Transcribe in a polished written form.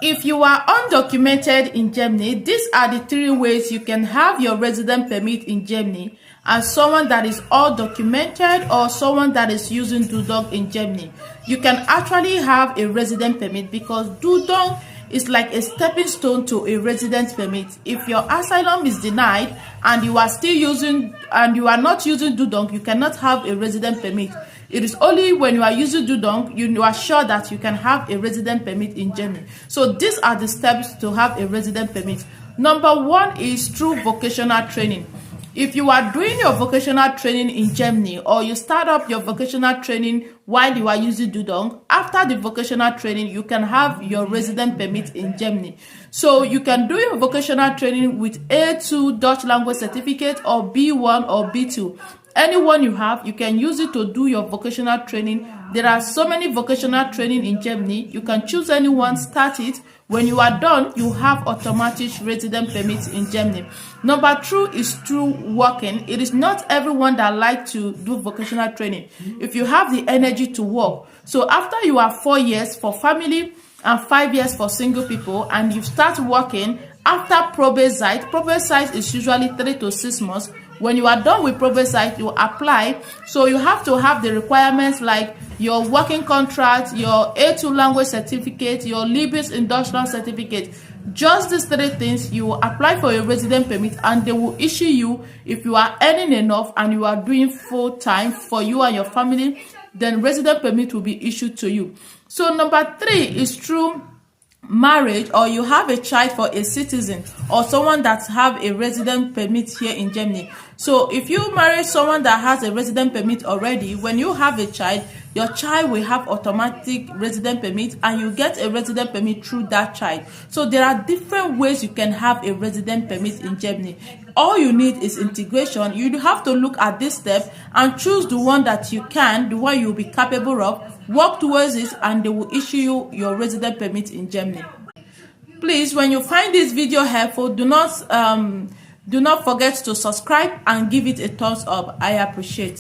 If you are undocumented in Germany, these are the 3 ways you can have your resident permit in Germany as someone that is all documented or someone that is using Dudong in Germany. You can actually have a resident permit because Dudong is like a stepping stone to a resident permit. If your asylum is denied and you are still using and you are not using Dudong, you cannot have a resident permit. It is only when you are using Dudong you are sure that you can have a resident permit in Germany. So these are the steps to have a resident permit. Number 1 is through vocational training. If you are doing your vocational training in Germany or you start up your vocational training while you are using Dudong, after the vocational training, you can have your resident permit in Germany. So you can do your vocational training with A2 Dutch language certificate or B1 or B2. Anyone you have, you can use it to do your vocational training. There are so many vocational training in Germany. You can choose anyone, start it. When you are done, you have automatic resident permit in Germany. Number 2 is through working. It is not everyone that like to do vocational training. If you have the energy to work. So after you have 4 years for family and 5 years for single people and you start working, after Probezeit is usually 3 to 6 months. When you are done with Probezeit, you apply. So you have to have the requirements like your working contract, your A2 language certificate, your Libis in Deutschland certificate. Just these 3 things, you will apply for a resident permit and they will issue you if you are earning enough and you are doing full time for you and your family, then resident permit will be issued to you. So number 3 is through marriage, or you have a child for a citizen or someone that have a resident permit here in Germany. So if you marry someone that has a resident permit already, when you have a child, your child will have automatic resident permit and you get a resident permit through that child. So there are different ways you can have a resident permit in Germany. All you need is integration. You have to look at this step and choose the one that you can, the one you'll be capable of, work towards it, and they will issue you your resident permit in Germany. Please, when you find this video helpful, do not forget to subscribe and give it a thumbs up. I appreciate it.